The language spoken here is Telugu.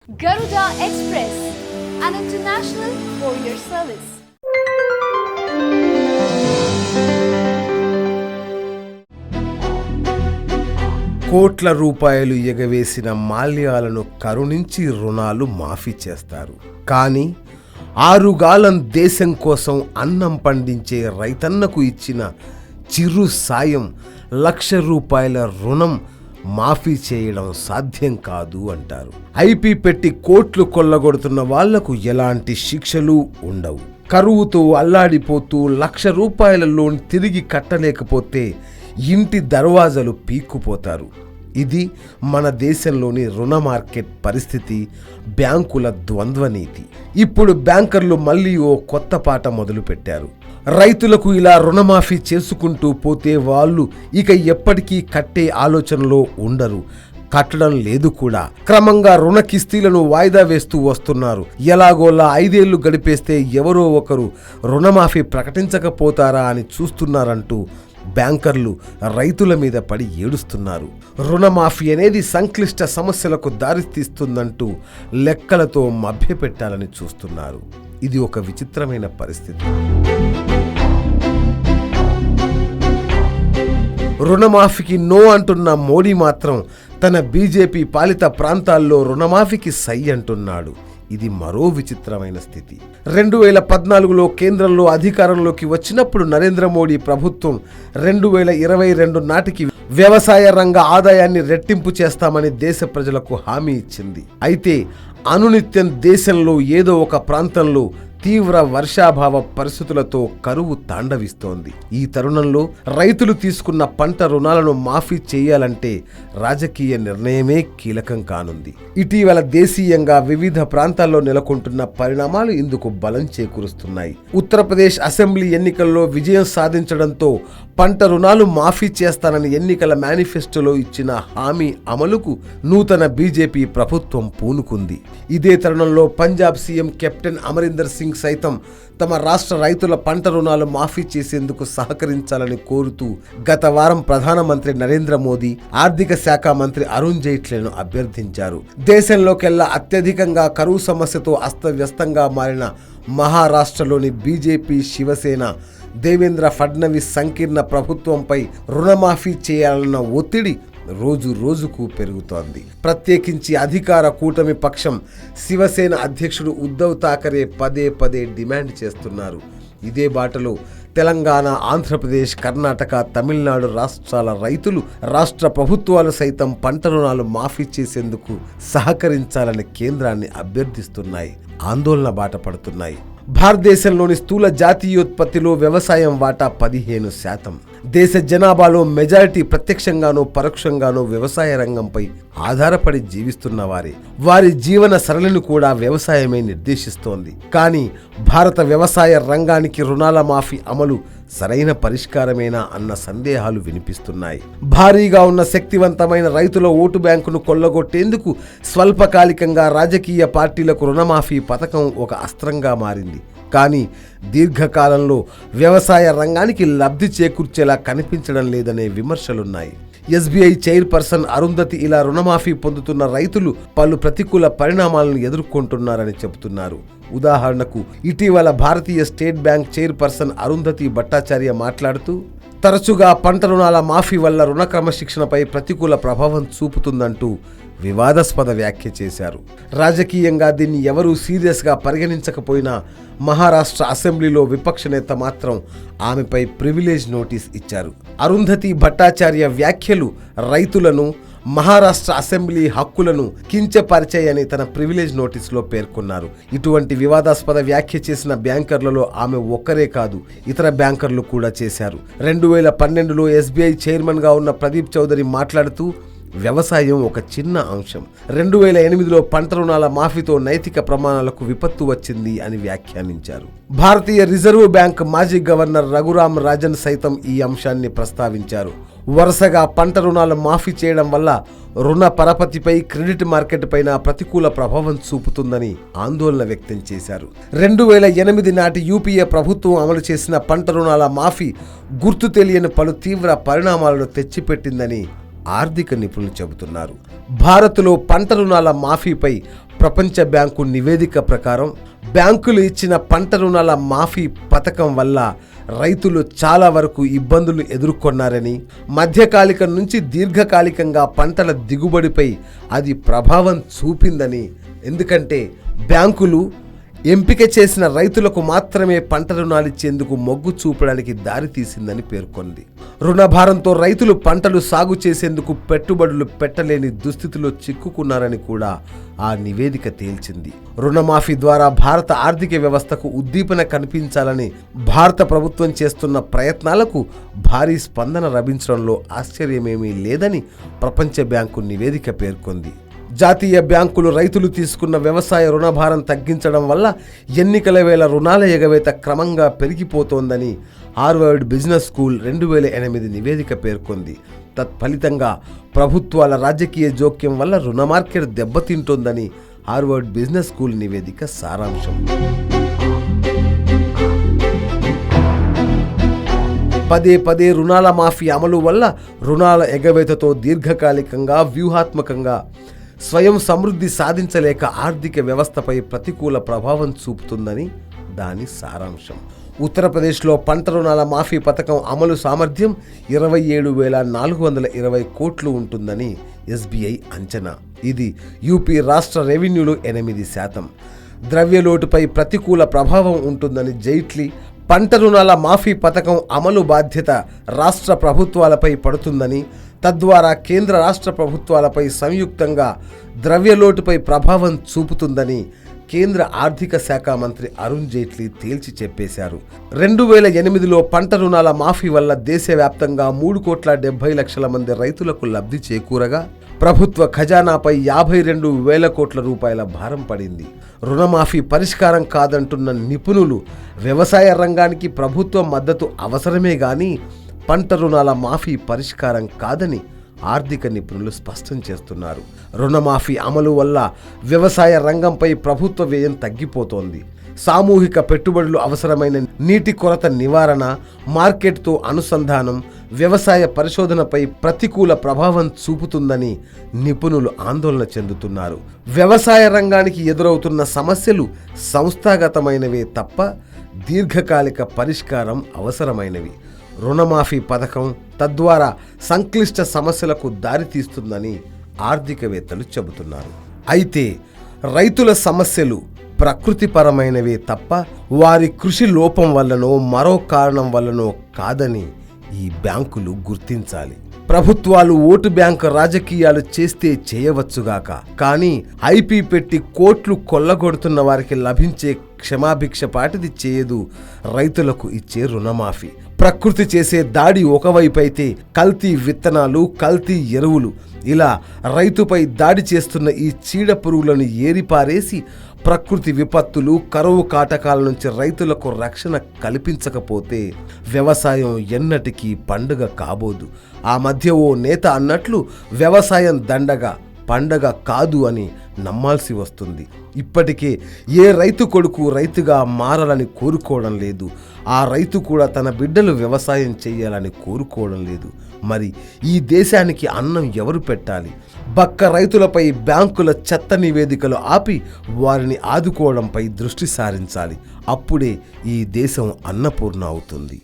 Garuda Express, an international courier service. కోట్ల రూపాయలు ఎగవేసిన మాల్యాలను కరుణించి రుణాలు మాఫీ చేస్తారు. కానీ ఆరుగాలం దేశం కోసం అన్నం పండించే రైతన్నకు ఇచ్చిన చిరు సాయం ₹1,00,000 రుణం మాఫీ చేయడం సాధ్యం కాదు అంటారు. ఐపీ పెట్టి కోట్లు కొల్లగొడుతున్న వాళ్లకు ఎలాంటి శిక్షలు ఉండవు. కరువుతో అల్లాడిపోతూ ₹1,00,000 లోన్ తిరిగి కట్టలేకపోతే ఇంటి దర్వాజలు పీక్కుపోతారు. ఇది మన దేశంలోని రుణ మార్కెట్ పరిస్థితి, బ్యాంకుల ద్వంద్వ నీతి. ఇప్పుడు బ్యాంకర్లు మళ్ళీ ఓ కొత్త పాట మొదలుపెట్టారు. రైతులకు ఇలా రుణమాఫీ చేసుకుంటూ పోతే వాళ్ళు ఇక ఎప్పటికీ కట్టే ఆలోచనలో ఉండరు, కట్టడం లేదు కూడా. క్రమంగా రుణ కిస్తీలను వాయిదా వేస్తూ వస్తున్నారు. ఎలాగోలా 5 ఏళ్లు గడిపేస్తే ఎవరో ఒకరు రుణమాఫీ ప్రకటించకపోతారా అని చూస్తున్నారంటూ బ్యాంకర్లు రైతుల మీద పడి ఏడుస్తున్నారు. రుణమాఫీ అనేది సంక్లిష్ట సమస్యలకు దారితీస్తుందంటూ లెక్కలతో మభ్యపెట్టాలని చూస్తున్నారు. ఇది ఒక విచిత్రమైన పరిస్థితి. రుణమాఫీకి నో అంటున్న మోడీ మాత్రం తన బీజేపీ పాలిత ప్రాంతాల్లో రుణమాఫీకి సై అంటున్నాడు. ఇది మరో విచిత్రమైన స్థితి. 2014లో కేంద్రంలో అధికారంలోకి వచ్చినప్పుడు నరేంద్ర మోడీ ప్రభుత్వం 2022 నాటికి వ్యవసాయ రంగ ఆదాయాన్ని రెట్టింపు చేస్తామని దేశ ప్రజలకు హామీ ఇచ్చింది. అయితే అనునిత్యం దేశంలో ఏదో ఒక ప్రాంతంలో తీవ్ర వర్షాభావ పరిస్థితులతో కరువు తాండవిస్తోంది. ఈ తరుణంలో రైతులు తీసుకున్న పంట రుణాలను మాఫీ చేయాలంటే రాజకీయ నిర్ణయమే కీలకం కానుంది. ఇటీవల దేశీయంగా వివిధ ప్రాంతాల్లో నెలకొంటున్న పరిణామాలు ఇందుకు బలం చేకూరుస్తున్నాయి. ఉత్తరప్రదేశ్ అసెంబ్లీ ఎన్నికల్లో విజయం సాధించడంతో పంట రుణాలు మాఫీ చేస్తానని ఎన్నికల మేనిఫెస్టోలో ఇచ్చిన హామీ అమలుకు నూతన బీజేపీ ప్రభుత్వం పూనుకుంది. ఇదే తరుణంలో పంజాబ్ సీఎం కెప్టెన్ అమరీందర్ సింగ్ సైతం తమ రాష్ట్ర రైతుల పంట రుణాలు మాఫీ చేసేందుకు సహకరించాలని కోరుతూ గత వారం ప్రధానమంత్రి నరేంద్ర మోదీ, ఆర్థిక శాఖ మంత్రి అరుణ్ జైట్లీలను అభ్యర్థించారు. దేశంలోకెల్లా అత్యధికంగా కరువు సమస్యతో అస్తవ్యస్తంగా మారిన మహారాష్ట్రలోని బీజేపీ, శివసేన, దేవేంద్ర ఫడ్నవీస్ సంకీర్ణ ప్రభుత్వంపై రుణమాఫీ చేయాలన్న ఒత్తిడి రోజు రోజుకు పెరుగుతోంది. ప్రత్యేకించి అధికార కూటమి పక్షం శివసేన అధ్యక్షుడు ఉద్ధవ్ ఠాకరే పదే డిమాండ్ చేస్తున్నారు. ఇదే బాటలో తెలంగాణ, ఆంధ్రప్రదేశ్, కర్ణాటక, తమిళనాడు రాష్ట్రాల రైతులు, రాష్ట్ర ప్రభుత్వాలు సైతం పంట రుణాలు మాఫీ చేసేందుకు సహకరించాలని కేంద్రాన్ని అభ్యర్థిస్తున్నాయి, ఆందోళన బాట పడుతున్నాయి. భారతదేశంలోని స్థూల జాతీయోత్పత్తిలో వ్యవసాయం వాటా 15%. దేశ జనాభాలో మెజారిటీ ప్రత్యక్షంగానో పరోక్షంగానో వ్యవసాయ రంగంపై ఆధారపడి జీవిస్తున్న వారి జీవన సరళిని కూడా వ్యవసాయమే నిర్దేశిస్తోంది. కానీ భారత వ్యవసాయ రంగానికి రుణాల మాఫీ అమలు సరైన పరిష్కారమేనా అన్న సందేహాలు వినిపిస్తున్నాయి. భారీగా ఉన్న శక్తివంతమైన రైతుల ఓటు బ్యాంకును కొల్లగొట్టేందుకు స్వల్పకాలికంగా రాజకీయ పార్టీలకు రుణమాఫీ పథకం ఒక అస్త్రంగా మారింది. కానీ దీర్ఘకాలంలో వ్యవసాయ రంగానికి లబ్ధి చేకూర్చేలా కనిపించడం లేదనే విమర్శలున్నాయి. ఎస్బీఐ చైర్పర్సన్ అరుంధతి ఇలా రుణమాఫీ పొందుతున్న రైతులు పలు ప్రతికూల పరిణామాలను ఎదుర్కొంటున్నారని చెబుతున్నారు. ఉదాహరణకు ఇటీవల భారతీయ state bank chairperson Arundhati Bhattacharya మాట్లాడుతూ, తరచుగా పంట రుణాల మాఫీ వల్ల రుణ క్రమశిక్షణపై ప్రతికూల ప్రభావం చూపుతుందంటూ వివాదాస్పద వ్యాఖ్య చేశారు. రాజకీయంగా దీన్ని ఎవరూ సీరియస్గా పరిగణించకపోయినా మహారాష్ట్ర అసెంబ్లీలో విపక్ష నేత మాత్రం ఆమెపై ప్రివిలేజ్ నోటీస్ ఇచ్చారు. అరుంధతి భట్టాచార్య వ్యాఖ్యలు రైతులను, మహారాష్ట్ర అసెంబ్లీ హక్కులను కించపరిచాయని తన ప్రివిలేజ్ నోటీసులో పేర్కొన్నారు. ఇటువంటి వివాదాస్పద వ్యాఖ్య చేసిన బ్యాంకర్లలో ఆమె ఒక్కరే కాదు, ఇతర బ్యాంకర్లు కూడా చేశారు. 2012లో ఎస్బీఐ చైర్మన్గా ఉన్న ప్రదీప్ చౌదరి మాట్లాడుతూ, వ్యవసాయం ఒక చిన్న అంశం, 2008లో పంట రుణాల మాఫీతో నైతిక ప్రమాణాలకు విపత్తు వచ్చింది అని వ్యాఖ్యానించారు. భారతీయ రిజర్వ్ బ్యాంక్ మాజీ గవర్నర్ రఘురామ్ రాజన్ సైతం ఈ అంశాన్ని ప్రస్తావించారు. వరుసగా పంట రుణాలు మాఫీ చేయడం వల్ల రుణ పరపతిపై, క్రెడిట్ మార్కెట్ పైన ప్రతికూల ప్రభావం చూపుతుందని ఆందోళన వ్యక్తం చేశారు. 2008 నాటి యూపీఏ ప్రభుత్వం అమలు చేసిన పంట రుణాల మాఫీ గుర్తు తెలియని పలు తీవ్ర పరిణామాలను తెచ్చిపెట్టిందని ఆర్థిక నిపుణులు చెబుతున్నారు. భారత్లో పంట రుణాల మాఫీపై ప్రపంచ బ్యాంకు నివేదిక ప్రకారం బ్యాంకులు ఇచ్చిన పంట రుణాల మాఫీ పథకం వల్ల రైతులు చాలా వరకు ఇబ్బందులు ఎదుర్కొన్నారని, మధ్యకాలికం నుంచి దీర్ఘకాలికంగా పంటల దిగుబడిపై అది ప్రభావం చూపిందని, ఎందుకంటే బ్యాంకులు ఎంపిక చేసిన రైతులకు మాత్రమే పంట రుణాలు ఇచ్చేందుకు మొగ్గు చూపడానికి దారితీసిందని పేర్కొంది. రుణభారంతో రైతులు పంటలు సాగు చేసేందుకు పెట్టుబడులు పెట్టలేని దుస్థితిలో చిక్కుకున్నారని కూడా ఆ నివేదిక తేల్చింది. రుణమాఫీ ద్వారా భారత ఆర్థిక వ్యవస్థకు ఉద్దీపన కనిపించాలని భారత ప్రభుత్వం చేస్తున్న ప్రయత్నాలకు భారీ స్పందన లభించడంలో ఆశ్చర్యమేమీ లేదని ప్రపంచ బ్యాంకు నివేదిక పేర్కొంది. జాతీయ బ్యాంకులు రైతులు తీసుకున్న వ్యవసాయ రుణభారం తగ్గించడం వల్ల ఎన్నికల వేళ రుణాల ఎగవేత క్రమంగా పెరిగిపోతోందని హార్వర్డ్ బిజినెస్ స్కూల్ 2008 నివేదిక పేర్కొంది. తత్ఫలితంగా ప్రభుత్వాల రాజకీయ జోక్యం వల్ల రుణ మార్కెట్ దెబ్బతింటోందని హార్వర్డ్ బిజినెస్ స్కూల్ నివేదిక సారాంశం. పదే రుణాల మాఫీ అమలు వల్ల రుణాల ఎగవేతతో దీర్ఘకాలికంగా వ్యూహాత్మకంగా స్వయం సమృద్ధి సాధించలేక ఆర్థిక వ్యవస్థపై ప్రతికూల ప్రభావం చూపుతుందని దాని సారాంశం. ఉత్తరప్రదేశ్లో పంట రుణాల మాఫీ పథకం అమలు సామర్థ్యం 27,420 కోట్లు ఉంటుందని SBI అంచనా. ఇది యూపీ రాష్ట్ర రెవెన్యూలో 8%. ద్రవ్యలోటుపై ప్రతికూల ప్రభావం ఉంటుందని జైట్లీ, పంట రుణాల మాఫీ పథకం అమలు బాధ్యత రాష్ట్ర ప్రభుత్వాలపై పడుతుందని, తద్వారా కేంద్ర రాష్ట్ర ప్రభుత్వాలపై సంయుక్తంగా ద్రవ్యలోటుపై ప్రభావం చూపుతుందని కేంద్ర ఆర్థిక శాఖ మంత్రి అరుణ్ జైట్లీ తేల్చి చెప్పేశారు. 2008లో పంట రుణాల మాఫీ వల్ల దేశవ్యాప్తంగా 3,70,00,000 మంది రైతులకు లబ్ధి చేకూరగా ప్రభుత్వ ఖజానాపై 52,000 కోట్ల రూపాయల భారం పడింది. రుణమాఫీ పరిష్కారం కాదంటున్న నిపుణులు వ్యవసాయ రంగానికి ప్రభుత్వ మద్దతు అవసరమే గాని పంట రుణాల మాఫీ పరిష్కారం కాదని ఆర్థిక నిపుణులు స్పష్టం చేస్తున్నారు. రుణమాఫీ అమలు వల్ల వ్యవసాయ రంగంపై ప్రభుత్వ వ్యయం తగ్గిపోతోంది. సామూహిక పెట్టుబడులు అవసరమైన నీటి కొరత నివారణ, మార్కెట్తో అనుసంధానం, వ్యవసాయ పరిశోధనపై ప్రతికూల ప్రభావం చూపుతుందని నిపుణులు ఆందోళన చెందుతున్నారు. వ్యవసాయ రంగానికి ఎదురవుతున్న సమస్యలు సంస్థాగతమైనవే తప్ప దీర్ఘకాలిక పరిష్కారం అవసరమైనవి. రుణమాఫీ పథకం తద్వారా సంక్లిష్ట సమస్యలకు దారితీస్తుందని ఆర్థికవేత్తలు చెబుతున్నారు. అయితే రైతుల సమస్యలు ప్రకృతిపరమైనవే తప్ప వారి కృషి లోపం వల్లనో మరో కారణం వల్లనో కాదని ఈ బ్యాంకులు గుర్తించాలి. ప్రభుత్వాలు ఓటు బ్యాంకు రాజకీయాలు చేస్తే చేయవచ్చుగాక, కానీ ఐపీ పెట్టి కోట్లు కొల్లగొడుతున్న వారికి లభించే క్షమాభిక్ష పాటిది చేయదు రైతులకు ఇచ్చే రుణమాఫీ. ప్రకృతి చేసే దాడి ఒకవైపు అయితే కల్తీ విత్తనాలు, కల్తీ ఎరువులు ఇలా రైతుపై దాడి చేస్తున్న ఈ చీడ పురుగులను ఏరిపారేసి ప్రకృతి విపత్తులు, కరువు కాటకాల నుంచి రైతులకు రక్షణ కల్పించకపోతే వ్యవసాయం ఎన్నటికీ పండుగ కాబోదు. ఆ మధ్య ఓ నేత అన్నట్లు వ్యవసాయం దండగ, పండగ కాదు అని నమ్మాల్సి వస్తుంది. ఇప్పటికే ఏ రైతు కొడుకు రైతుగా మారాలని కోరుకోవడం లేదు. ఆ రైతు కూడా తన బిడ్డలు వ్యవసాయం చేయాలని కోరుకోవడం లేదు. మరి ఈ దేశానికి అన్నం ఎవరు పెట్టాలి? బక్క రైతులపై బ్యాంకుల చెత్త నివేదికలు ఆపి వారిని ఆదుకోవడంపై దృష్టి సారించాలి. అప్పుడే ఈ దేశం అన్నపూర్ణ అవుతుంది.